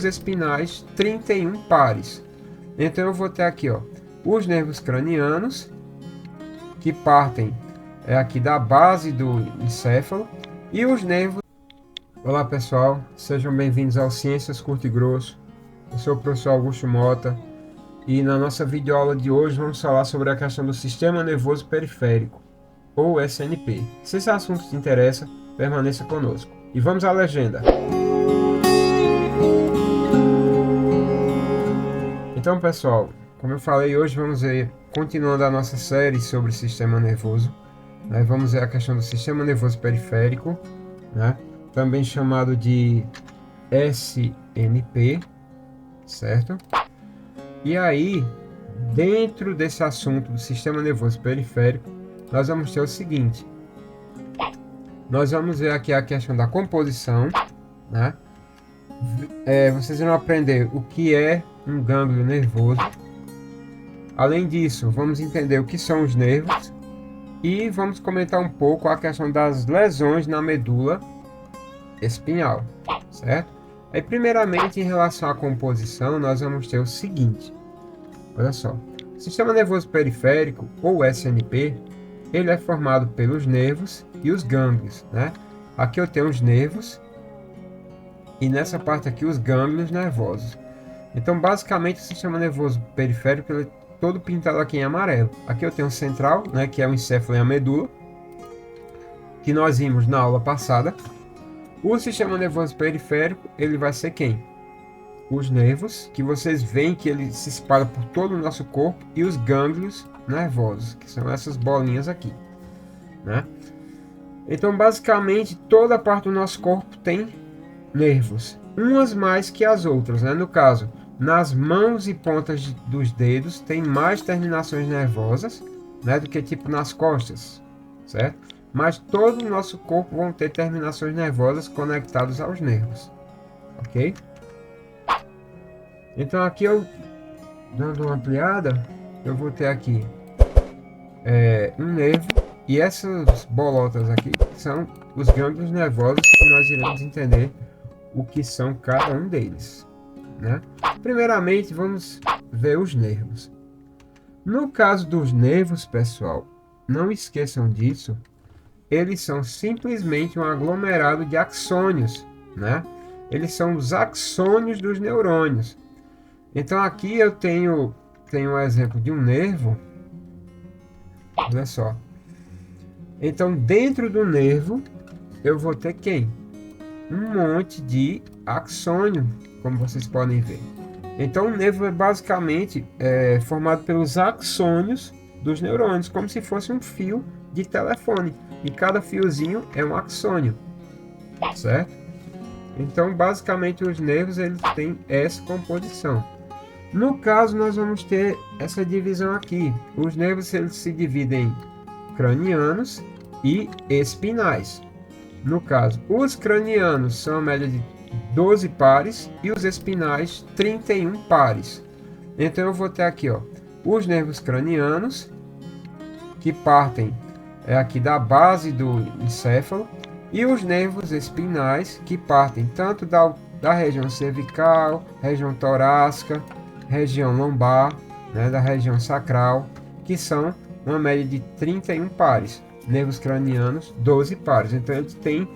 os espinais 31 pares. Então eu vou ter aqui, ó, os nervos cranianos, que partem aqui da base do encéfalo, e os nervos... Olá pessoal, sejam bem-vindos ao Ciências Curto e Grosso. Eu sou o professor Augusto Mota, e na nossa videoaula de hoje vamos falar sobre a questão do Sistema Nervoso Periférico, ou SNP. Se esse assunto te interessa, permaneça conosco. E vamos à legenda. Então pessoal, como eu falei, hoje vamos ver, continuando a nossa série sobre o sistema nervoso, né? Vamos ver a questão do sistema nervoso periférico, né? Também chamado de SNP, certo? E aí, dentro desse assunto do sistema nervoso periférico, nós vamos ter o seguinte: nós vamos ver aqui a questão da composição, né? Vocês vão aprender o que é um gânglio nervoso. Além disso, vamos entender o que são os nervos e vamos comentar um pouco a questão das lesões na medula espinhal, certo? Aí, primeiramente, em relação à composição, nós vamos ter o seguinte: olha só, o sistema nervoso periférico, ou SNP, ele é formado pelos nervos e os gânglios, né? Aqui eu tenho os nervos e nessa parte aqui os gânglios nervosos. Então, basicamente, o sistema nervoso periférico ele é todo pintado aqui em amarelo. Aqui eu tenho o central, né, que é o encéfalo e a medula, que nós vimos na aula passada. O sistema nervoso periférico, ele vai ser quem? Os nervos, que vocês veem que ele se espalha por todo o nosso corpo, e os gânglios nervosos, que são essas bolinhas aqui, né? Então, basicamente, toda parte do nosso corpo tem nervos, umas mais que as outras, né? No caso, nas mãos e pontas dos dedos tem mais terminações nervosas, né, do que tipo nas costas, certo? Mas todo o nosso corpo vão ter terminações nervosas conectadas aos nervos, ok? Então aqui eu, dando uma ampliada, eu vou ter aqui um nervo, e essas bolotas aqui são os gânglios nervosos, que nós iremos entender o que são cada um deles, né? Primeiramente, vamos ver os nervos. No caso dos nervos, pessoal, não esqueçam disso, eles são simplesmente um aglomerado de axônios, né? Eles são os axônios dos neurônios. Então aqui eu tenho um exemplo de um nervo, olha só. Então dentro do nervo eu vou ter quem? Um monte de axônio, como vocês podem ver. Então o nervo é basicamente formado pelos axônios dos neurônios, como se fosse um fio de telefone, e cada fiozinho é um axônio, certo? Então basicamente os nervos eles têm essa composição. No caso nós vamos ter essa divisão aqui. Os nervos eles se dividem em cranianos e espinais. No caso, os cranianos são a média de 12 pares e os espinais 31 pares. Então eu vou ter aqui, ó, os nervos cranianos, que partem aqui da base do encéfalo, e os nervos espinais, que partem tanto da região cervical, região torácica, região lombar, né, da região sacral, que são uma média de 31 pares. Nervos cranianos, 12 pares. Então ele tem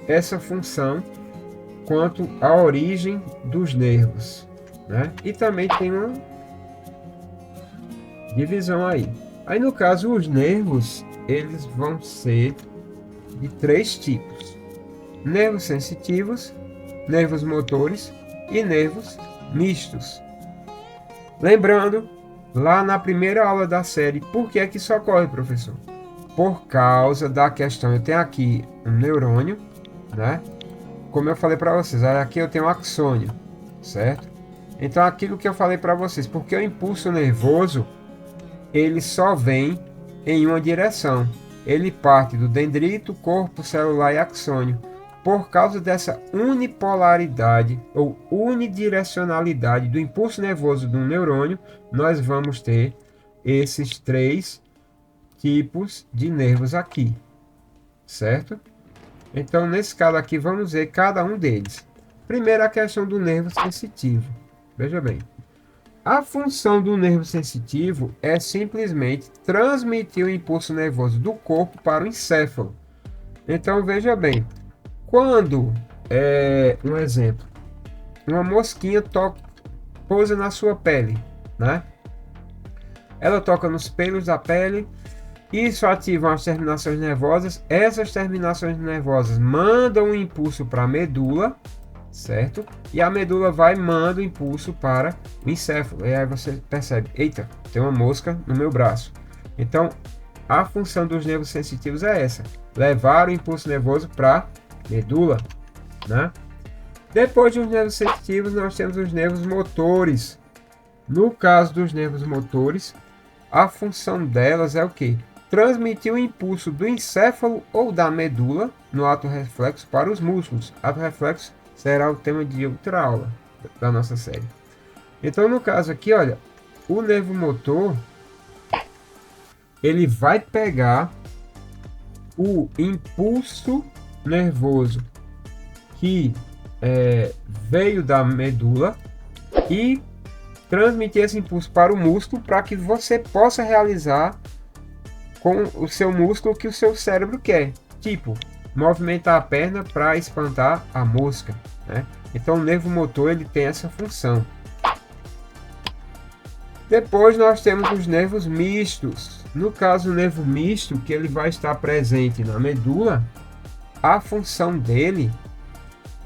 essa função quanto à origem dos nervos, né? E também tem uma divisão aí. Aí no caso os nervos eles vão ser de 3 tipos: nervos sensitivos, nervos motores e nervos mistos. Lembrando, lá na primeira aula da série, por que é que isso ocorre, professor? Por causa da questão, eu tenho aqui um neurônio, né? Como eu falei para vocês, aqui eu tenho um axônio, certo? Então aquilo que eu falei para vocês, porque o impulso nervoso, ele só vem em uma direção. Ele parte do dendrito, corpo celular e axônio. Por causa dessa unipolaridade ou unidirecionalidade do impulso nervoso do neurônio, nós vamos ter esses 3 tipos de nervos aqui, certo? Então, nesse caso aqui, vamos ver cada um deles. Primeiro, a questão do nervo sensitivo. Veja bem, a função do nervo sensitivo é simplesmente transmitir o impulso nervoso do corpo para o encéfalo. Então, veja bem, quando, um exemplo, uma mosquinha pousa na sua pele, né? Ela toca nos pelos da pele, isso ativa as terminações nervosas. Essas terminações nervosas mandam um impulso para a medula, certo? E a medula vai e manda o impulso para o encéfalo. E aí você percebe, eita, tem uma mosca no meu braço. Então, a função dos nervos sensitivos é essa: levar o impulso nervoso para a medula, né? Depois dos nervos sensitivos, nós temos os nervos motores. No caso dos nervos motores, a função delas é o quê? Transmitir o impulso do encéfalo ou da medula no ato reflexo para os músculos. Ato reflexo será o tema de outra aula da nossa série. Então, no caso aqui, olha, o nervo motor, ele vai pegar o impulso nervoso que veio da medula e transmitir esse impulso para o músculo para que você possa realizar com o seu músculo que o seu cérebro quer. Tipo, movimentar a perna para espantar a mosca, né? Então o nervo motor ele tem essa função. Depois nós temos os nervos mistos. No caso o nervo misto, que ele vai estar presente na medula, a função dele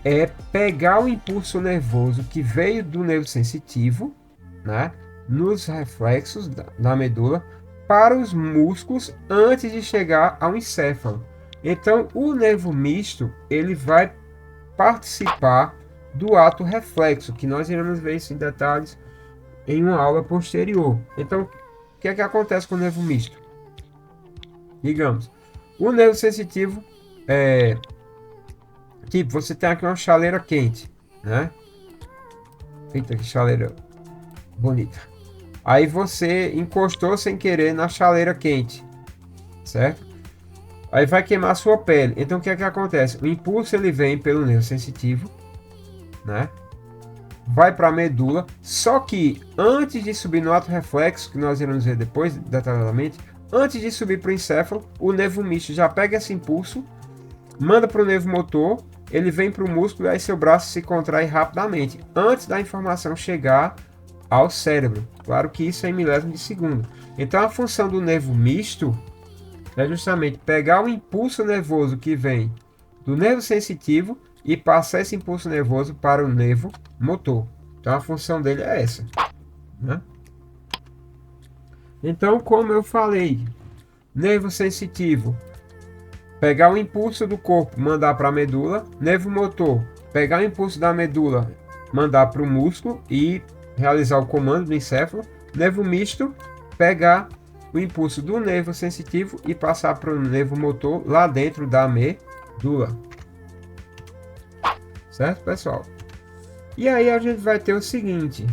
é pegar o impulso nervoso que veio do nervo sensitivo, né, nos reflexos da medula para os músculos antes de chegar ao encéfalo. Então, o nervo misto ele vai participar do ato reflexo, que nós iremos ver isso em detalhes em uma aula posterior. Então, o que é que acontece com o nervo misto? Digamos, o nervo sensitivo tipo, você tem aqui uma chaleira quente, né? Eita, que chaleira bonita. Aí você encostou sem querer na chaleira quente, certo? Aí vai queimar a sua pele. Então o que é que acontece? O impulso ele vem pelo nervo sensitivo, né? Vai para a medula, só que antes de subir no ato reflexo, que nós iremos ver depois detalhadamente, antes de subir para o encéfalo, o nervo misto já pega esse impulso, manda para o nervo motor, ele vem para o músculo e aí seu braço se contrai rapidamente, antes da informação chegar ao cérebro. Claro que isso é em milésimo de segundo. Então a função do nervo misto é justamente pegar o impulso nervoso que vem do nervo sensitivo e passar esse impulso nervoso para o nervo motor. Então a função dele é essa, né? Então, como eu falei, nervo sensitivo, pegar o impulso do corpo, mandar para a medula. Nervo motor, pegar o impulso da medula, mandar para o músculo e realizar o comando do encéfalo. Nervo misto, pegar o impulso do nervo sensitivo e passar para o nervo motor lá dentro da medula. Certo, pessoal? E aí a gente vai ter o seguinte,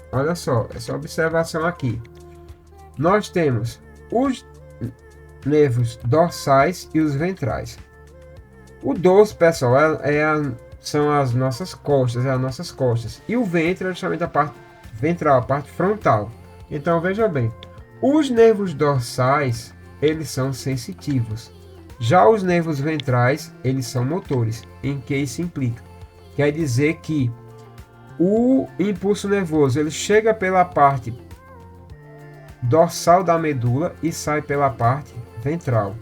olha só, essa observação aqui. Nós temos os nervos dorsais e os ventrais. O dorso, pessoal, são as nossas costas, e o ventre é justamente a parte ventral, a parte frontal. Então veja bem, os nervos dorsais, eles são sensitivos. Já os nervos ventrais, eles são motores. Em que isso implica? Quer dizer que o impulso nervoso ele chega pela parte dorsal da medula e sai pela parte ventral.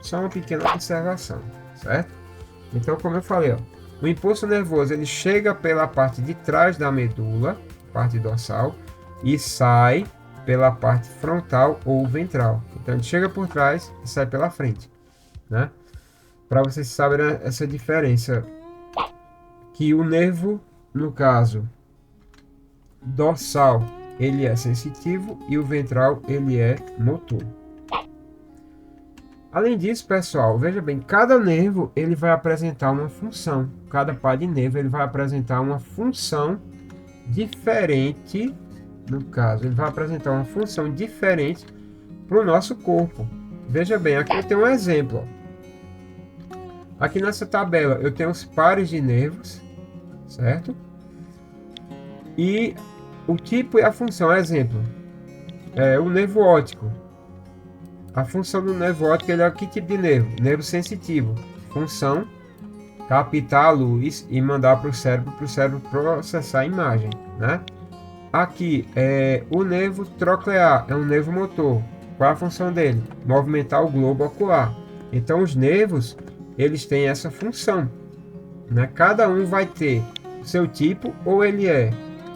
Só uma pequena observação, certo? Então, como eu falei, o impulso nervoso ele chega pela parte de trás da medula, parte dorsal, e sai pela parte frontal ou ventral. Então, ele chega por trás e sai pela frente, né? Para vocês saberem essa diferença, que o nervo, no caso dorsal, ele é sensitivo e o ventral ele é motor. Além disso, pessoal, veja bem, cada nervo ele vai apresentar uma função. Cada par de nervo ele vai apresentar uma função diferente. No caso, ele vai apresentar uma função diferente para o nosso corpo. Veja bem, aqui eu tenho um exemplo. Aqui nessa tabela eu tenho os pares de nervos, certo? E o tipo e a função, exemplo, o nervo óptico. A função do nervo óptico ele é que tipo de nervo? Nervo sensitivo. Função, captar a luz e mandar para o cérebro processar a imagem, né? Aqui é o nervo troclear, é um nervo motor. Qual é a função dele? Movimentar o globo ocular. Então os nervos, eles têm essa função, né? Cada um vai ter seu tipo, ou ele é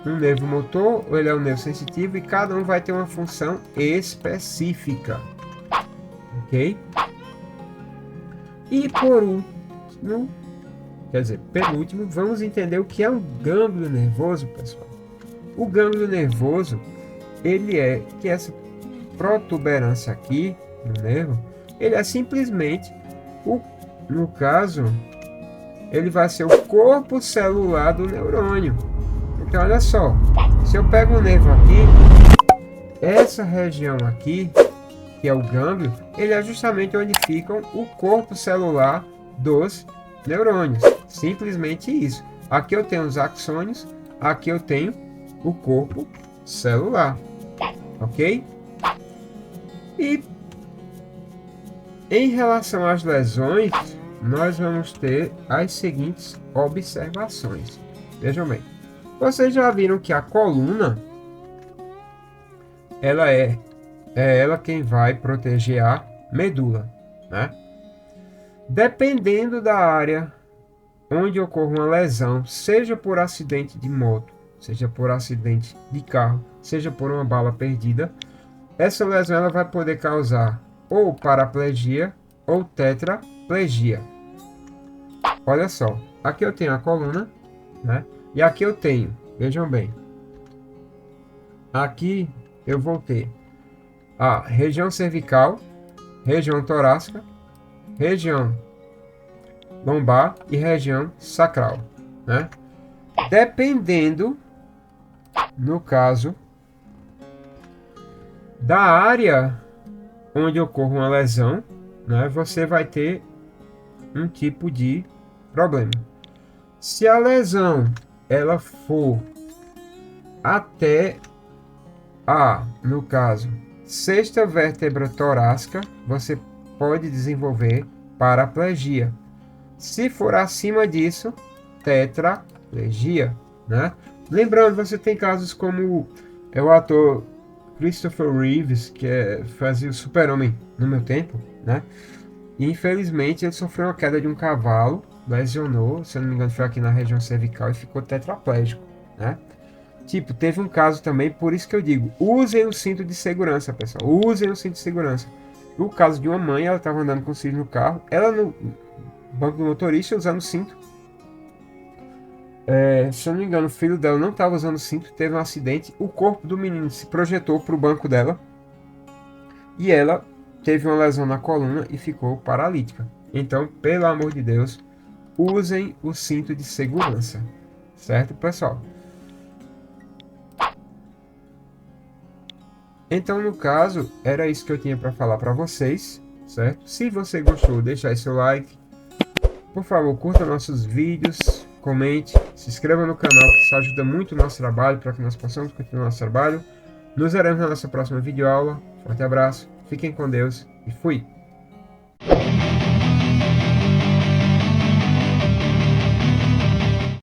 um nervo motor, ou ele é um nervo sensitivo, e cada um vai ter uma função específica, ok? E por último, quer dizer, penúltimo, vamos entender o que é um gânglio nervoso, pessoal. O gânglio nervoso, ele é que essa protuberância aqui no nervo, ele é simplesmente no caso, ele vai ser o corpo celular do neurônio. Então, olha só, se eu pego o nervo aqui, essa região aqui, que é o gânglio, ele é justamente onde fica o corpo celular dos neurônios. Simplesmente isso. Aqui eu tenho os axônios, aqui eu tenho o corpo celular, ok? E em relação às lesões, nós vamos ter as seguintes observações. Vejam bem, vocês já viram que a coluna, ela é ela quem vai proteger a medula, né? Dependendo da área onde ocorre uma lesão, seja por acidente de moto, seja por acidente de carro, seja por uma bala perdida, essa lesão ela vai poder causar ou paraplegia ou tetraplegia. Olha só, aqui eu tenho a coluna, né? E aqui eu tenho, vejam bem, aqui eu vou ter a região cervical, região torácica, região lombar e região sacral, né? Dependendo, no caso, da área onde ocorre uma lesão, né, você vai ter um tipo de problema. Se a lesão ela for até no caso, sexta vértebra torácica, você pode desenvolver paraplegia. Se for acima disso, tetraplegia, né? Lembrando, você tem casos como o ator Christopher Reeves, que fazia o Super-Homem no meu tempo, né? E infelizmente ele sofreu uma queda de um cavalo, lesionou, se eu não me engano foi aqui na região cervical e ficou tetraplégico, né? Tipo, teve um caso também, por isso que eu digo, usem o cinto de segurança, pessoal, usem o cinto de segurança. O caso de uma mãe, ela estava andando com o filho no carro, ela no banco do motorista usando cinto. Se eu não me engano, o filho dela não estava usando cinto, teve um acidente, o corpo do menino se projetou para o banco dela e ela teve uma lesão na coluna e ficou paralítica. Então, pelo amor de Deus, usem o cinto de segurança, certo, pessoal? Então, no caso, era isso que eu tinha para falar para vocês, certo? Se você gostou, deixa aí seu like. Por favor, curta nossos vídeos, comente, se inscreva no canal, que isso ajuda muito o nosso trabalho, para que nós possamos continuar nosso trabalho. Nos veremos na nossa próxima videoaula. Forte abraço, fiquem com Deus e fui!